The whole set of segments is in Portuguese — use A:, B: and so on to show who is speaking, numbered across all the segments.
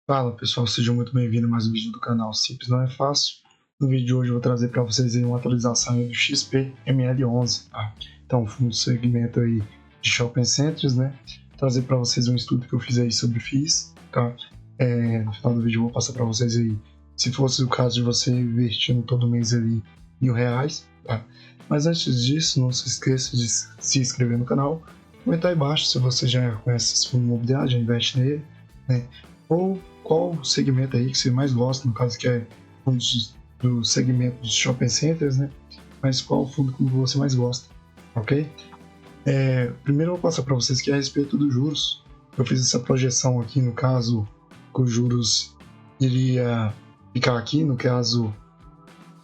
A: Fala pessoal, sejam muito bem-vindos a mais um vídeo do canal Simples Não É Fácil. No vídeo de hoje eu vou trazer para vocês aí uma atualização aí do XP-ML11, tá? Então, fundo de segmento aí de Shopping Centers, né? Trazer para vocês um estudo que eu fiz aí sobre FIIs, tá? No final do vídeo eu vou passar para vocês aí, se fosse o caso de você investindo todo mês ali R$ 1.000, tá? Mas antes disso, não se esqueça de se inscrever no canal, comentar aí embaixo se você já conhece esse fundo imobiliário, já investe nele, né? Ou qual segmento aí que você mais gosta, no caso que é um do segmento de shopping centers, né? Mas qual fundo que você mais gosta, ok? Primeiro eu vou passar para vocês que é a respeito dos juros. Eu fiz essa projeção aqui, no caso que os juros iria ficar aqui, no caso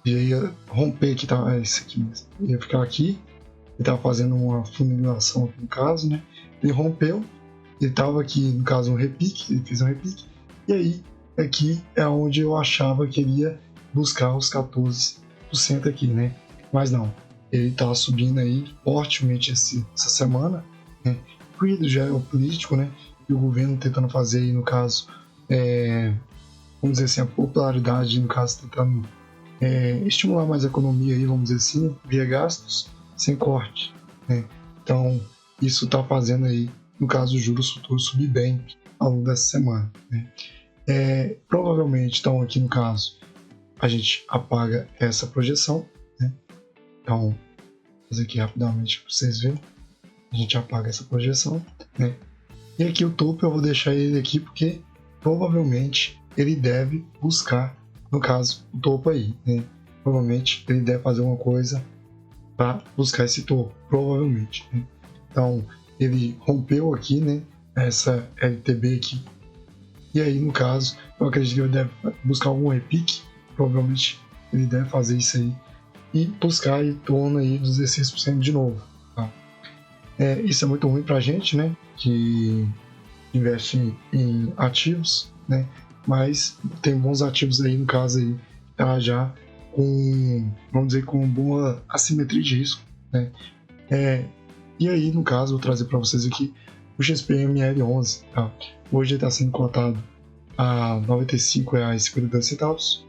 A: ia romper aqui, tá? Esse aqui mesmo. Ia ficar aqui, ele estava fazendo uma funilização aqui no caso, né? Ele rompeu, ele estava aqui, no caso, um repique, ele fez um repique, e aí aqui é onde eu achava que ele ia buscar os 14% aqui, né? Mas não, ele está subindo aí fortemente essa semana, né? Ruído geopolítico, né? E o governo tentando fazer aí, no caso, vamos dizer assim, a popularidade, no caso, tentando estimular mais a economia aí, vamos dizer assim, via gastos sem corte, né? Então, isso está fazendo aí, no caso, os juros futuros subir bem ao longo dessa semana, né? Provavelmente, então, aqui no caso, a gente apaga essa projeção, né? Então, vou fazer aqui rapidamente para vocês verem. A gente apaga essa projeção, né? E aqui o topo eu vou deixar ele aqui porque provavelmente ele deve buscar, no caso, o topo aí, né? Provavelmente ele deve fazer uma coisa para buscar esse topo, provavelmente, né? Então, ele rompeu aqui, né? Essa LTB aqui. E aí, no caso, eu acredito que ele deve buscar algum repique. Provavelmente ele deve fazer isso aí e buscar em torno aí dos 16% de novo, tá? Isso é muito ruim para a gente, né? Que investe em ativos, né? Mas tem bons ativos aí, no caso aí, tá já com, vamos dizer, com boa assimetria de risco, né? E aí, no caso, vou trazer para vocês aqui o XPML11, tá? Hoje ele está sendo cotado a R$ 95,52.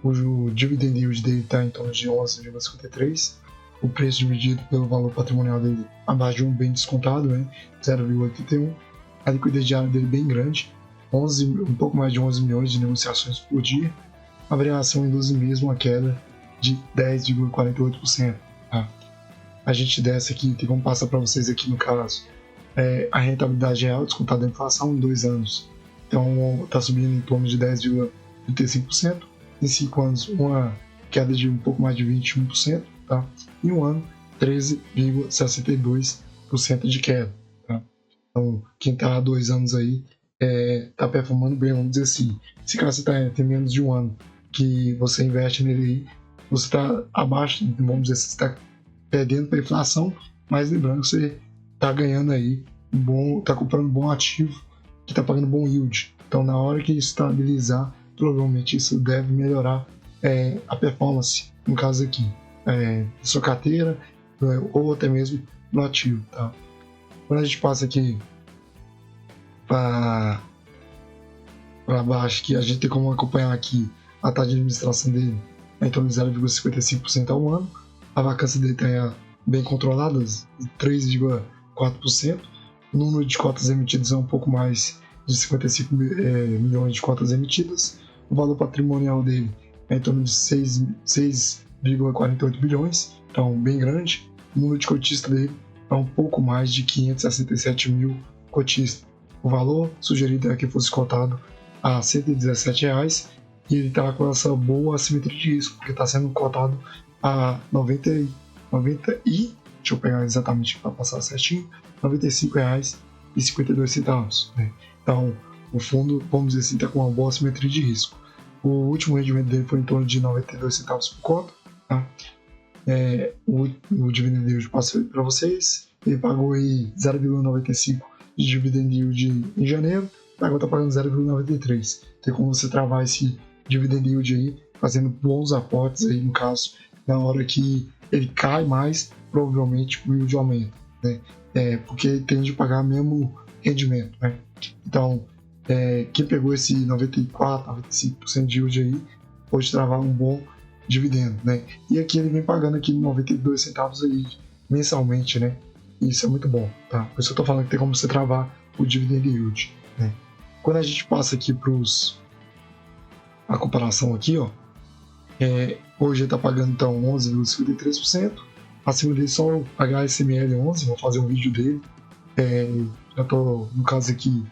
A: O dividend yield dele está em torno de 11,53. O preço dividido pelo valor patrimonial dele abaixo de um bem descontado, né? 0,81. A liquidez diária dele bem grande, um pouco mais de 11 milhões de negociações por dia. A variação em 12 meses, uma queda de 10,48%. Tá? A gente desce aqui, tem como passar para vocês aqui no caso, a rentabilidade real descontada da inflação em 2 anos. Então está subindo em torno de 10,35%. Em 5 anos, uma queda de um pouco mais de 21%. Tá? Em um ano, 13,62% de queda. Tá? Então, quem está há 2 anos aí está performando bem, vamos dizer assim. Se caso você tem menos de um ano que você investe nele aí, você está abaixo, vamos dizer, você está perdendo para a inflação, mas lembrando que você está ganhando aí, está comprando um bom ativo, que está pagando bom yield. Então, na hora que estabilizar, provavelmente isso deve melhorar a performance, no caso aqui, da sua carteira, ou até mesmo no ativo. Tá? Quando a gente passa aqui para baixo, que a gente tem como acompanhar aqui a taxa de administração dele é em torno de 0,55% ao ano. A vacância dele está bem controlada, 3,4%. O número de cotas emitidas é um pouco mais de 55 milhões de cotas emitidas. O valor patrimonial dele é em torno de 6,48 bilhões, então bem grande. O número de cotistas dele é um pouco mais de 567 mil cotistas. O valor sugerido é que fosse cotado a R$ 117 e ele está com essa boa assimetria de risco, porque está sendo cotado a 90 e, deixa eu pegar exatamente para passar certinho, R$ 95,52, né? Então, o fundo, vamos dizer assim, está com uma boa assimetria de risco. O último rendimento dele foi em torno de 92 centavos por cota, tá? O dividend yield eu passei para vocês, ele pagou aí 0,95 de dividend yield em janeiro, agora está pagando 0,93. Tem como você travar esse dividend yield aí, fazendo bons aportes aí, no caso, na hora que ele cai mais, provavelmente o yield aumenta, né? Porque ele tende a pagar mesmo rendimento, né? Então, quem pegou esse 94, 95% de yield aí, pode travar um bom dividendo, né? E aqui ele vem pagando aqui 92 centavos aí mensalmente, né? E isso é muito bom, tá? Por isso eu tô falando que tem como você travar o dividend yield, né? Quando a gente passa aqui a comparação aqui, ó, hoje ele está pagando então 11,53%, acima dele só o HSML11, vou fazer um vídeo dele, já estou no caso aqui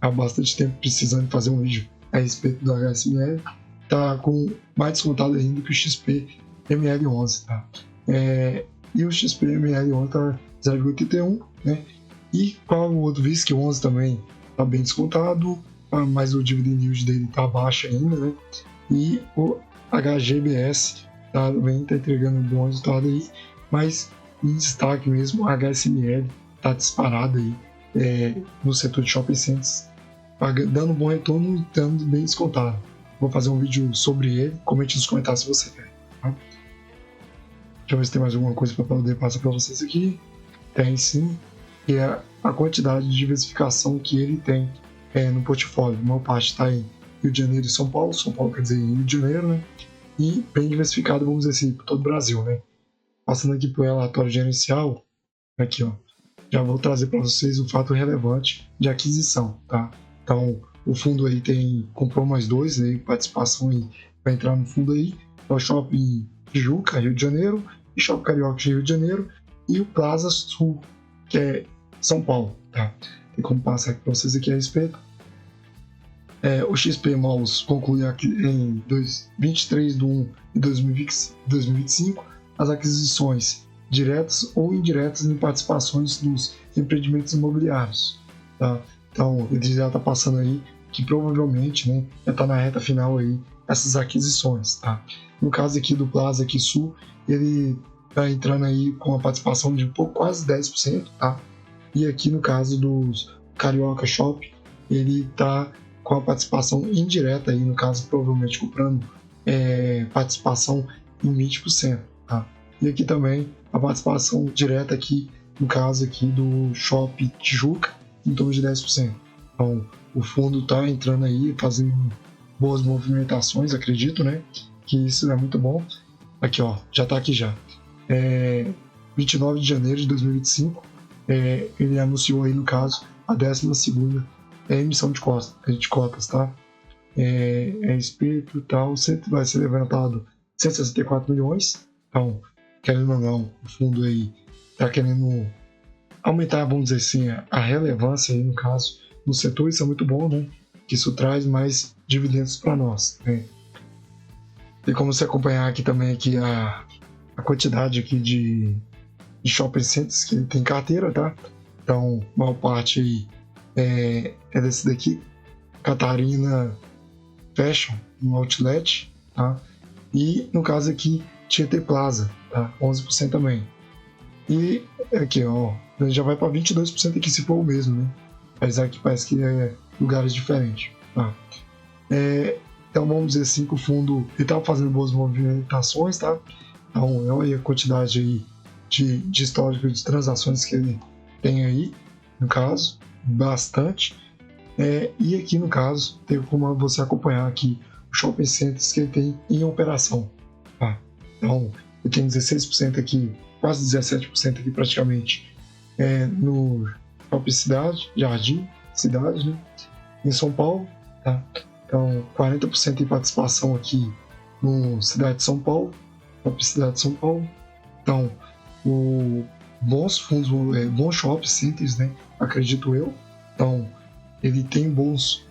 A: há bastante tempo precisando fazer um vídeo a respeito do HSML, está com mais descontado ainda que o XPML11, tá? E o XPML11 está 0,81, né? E qual o outro visto que o 11 também está bem descontado, mas o dividend yield dele está baixo ainda, né? E o HGBS também está entregando um bom resultado aí, mas em destaque mesmo o HSML está disparado aí no setor de shopping centers, dando um bom retorno e estando bem descontado. Vou fazer um vídeo sobre ele, comente nos comentários se você quer. Tá? Deixa eu ver se tem mais alguma coisa para poder passar para vocês aqui. Tem sim, que é a quantidade de diversificação que ele tem no portfólio. Uma parte está em Rio de Janeiro e São Paulo quer dizer Rio de Janeiro, né? E bem diversificado, vamos dizer assim, por todo o Brasil, né? Passando aqui para o relatório gerencial, aqui ó, já vou trazer para vocês o fato relevante de aquisição, tá? Então, o fundo aí comprou mais 2, né? Participação aí vai entrar no fundo aí, é o Shopping Tijuca, Rio de Janeiro, e Shopping Carioca, Rio de Janeiro, e o Plaza Sul, que é São Paulo, tá? Tem como passar aqui para vocês aqui a respeito. O XP Malls conclui aqui em 23 de 1 de 2025 as aquisições diretas ou indiretas em participações nos empreendimentos imobiliários, tá? Então, ele já está passando aí que provavelmente, né, já está na reta final aí essas aquisições, tá? No caso aqui do Plaza aqui Sul, ele está entrando aí com a participação de quase 10%, tá? E aqui no caso dos Carioca Shop, ele está com a participação indireta aí, no caso, provavelmente comprando participação em 20%, tá? E aqui também a participação direta aqui, no caso aqui do Shopping Tijuca, em torno de 10%. Então, o fundo está entrando aí, fazendo boas movimentações, acredito, né? Que isso é muito bom. Aqui, ó, já está aqui já. 29 de janeiro de 2025, ele anunciou aí, no caso, a 12ª emissão de cotas, tá? Espírito e tal, vai ser levantado 164 milhões. Então, querendo ou não, o fundo aí está querendo aumentar, vamos dizer assim, a relevância aí, no caso, no setor. Isso é muito bom, né? Que isso traz mais dividendos para nós, né? Tem como você acompanhar aqui também aqui a quantidade aqui de shopping centers que ele tem carteira, tá? Então, a maior parte aí é desse daqui, Catarina Fashion, no Outlet, tá? E no caso aqui, Tietê Plaza, tá? 11% também. E aqui, ó, já vai para 22% aqui se for o mesmo, né? Apesar que parece que é lugares diferentes, tá? Então vamos dizer assim que o fundo estava fazendo boas movimentações, tá? Então olha a quantidade aí de histórico de transações que ele tem aí, no caso, bastante. E aqui no caso, tem como você acompanhar aqui os shopping centers que ele tem em operação, tá? Então ele tem 16% aqui, quase 17% aqui praticamente, no Shopping Jardim Cidade, né? Em São Paulo, tá? Então 40% em participação aqui no Cidade de São Paulo, Shopping Cidade de São Paulo. Então, bons fundos, bons shopping centers, né? Acredito eu. Então, ele tem bons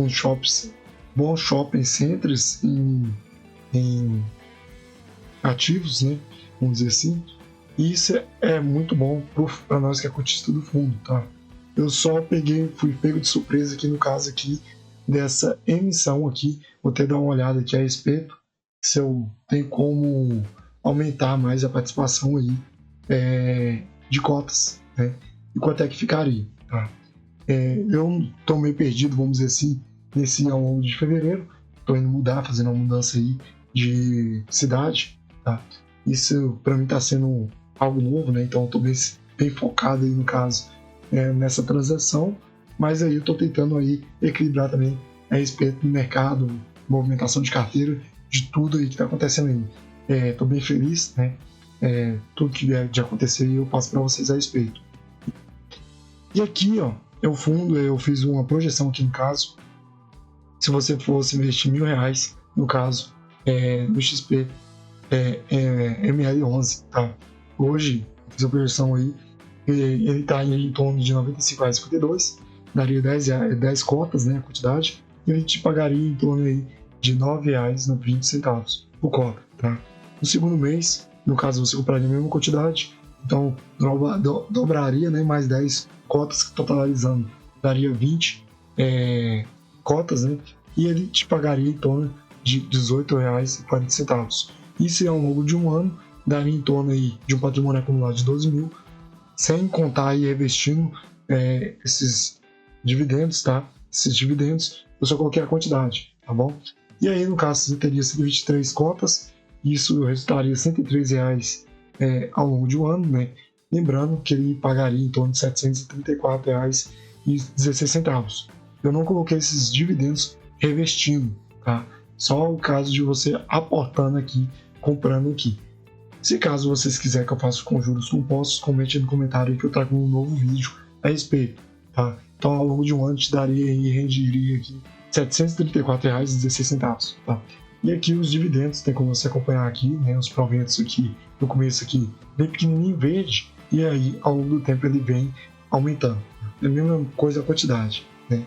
A: shopping centers em ativos, né? Vamos dizer assim. E isso é muito bom para nós que é cotista do fundo, tá? Eu só fui pego de surpresa aqui no caso aqui dessa emissão aqui. Vou até dar uma olhada aqui a respeito, se eu tenho como aumentar mais a participação aí de cotas, né? E quanto é que ficaria, tá? Eu estou meio perdido, vamos dizer assim, ao longo de fevereiro. Estou indo fazendo uma mudança aí de cidade, tá? Isso para mim está sendo algo novo, né? Então eu estou bem focado aí no caso nessa transação, mas aí eu estou tentando aí equilibrar também a respeito do mercado, movimentação de carteira, de tudo aí que está acontecendo aí. Estou bem feliz, né? Tudo que vier de acontecer eu passo para vocês a respeito. E aqui, ó, eu fundo, eu fiz uma projeção aqui no caso. Se você fosse investir R$1.000, no caso, no XP ML11, tá? Hoje, fiz a projeção aí, ele está em torno de R$95,52, daria 10 cotas, né, a quantidade, e ele te pagaria em torno aí de R$9,20 por cota, tá? No segundo mês, no caso, você compraria a mesma quantidade, então dobraria, né, mais 10 cotas, totalizando, daria 20 cotas, né, e ele te pagaria em torno de R$18,40. Isso ao longo de um ano, daria em torno aí de um patrimônio acumulado de 12 mil, sem contar aí revestindo esses dividendos, tá? Esses dividendos, eu só coloquei a quantidade, tá bom? E aí, no caso, você teria 123 cotas, isso resultaria R$103 ao longo de um ano, né? Lembrando que ele pagaria em torno de R$734,16. Eu não coloquei esses dividendos revestindo, tá? Só o caso de você aportando aqui, comprando aqui. Se caso vocês quiserem que eu faça com juros compostos, comente no comentário aí que eu trago um novo vídeo a respeito, tá? Então, ao longo de um ano, te daria e renderia aqui R$734,16, tá? E aqui os dividendos, tem como você acompanhar aqui, né? Os proventos aqui, no começo aqui, bem pequenininho, verde, e aí, ao longo do tempo, ele vem aumentando. É a mesma coisa a quantidade, né?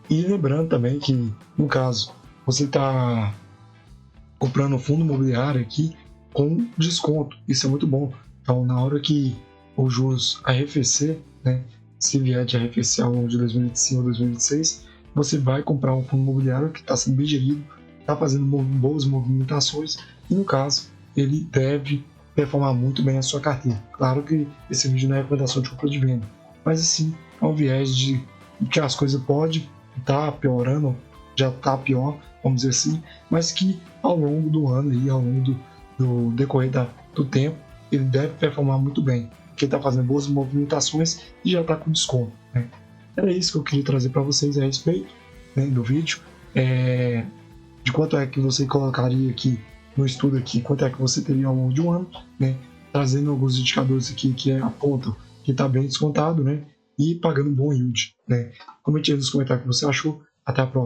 A: E lembrando também que, no caso, você está comprando fundo imobiliário aqui com desconto, isso é muito bom. Então, na hora que os juros arrefecer, né, se vier de arrefecer ao longo de 2025 ou 2026, você vai comprar um fundo imobiliário que está sendo bem gerido, está fazendo boas movimentações e, no caso, ele deve performar muito bem a sua carteira. Claro que esse vídeo não é recomendação de compra de venda, mas sim ao viés de que as coisas podem estar piorando, já está pior, vamos dizer assim, mas que ao longo do ano e ao longo do decorrer do tempo, ele deve performar muito bem, porque está fazendo boas movimentações e já está com desconto, né? Era isso que eu queria trazer para vocês a respeito, né, do vídeo, de quanto é que você colocaria aqui no estudo aqui, quanto é que você teria ao longo de um ano, né, trazendo alguns indicadores aqui que apontam que está bem descontado, né, e pagando um bom yield, né. Comente aí nos comentários o que você achou. Até a próxima.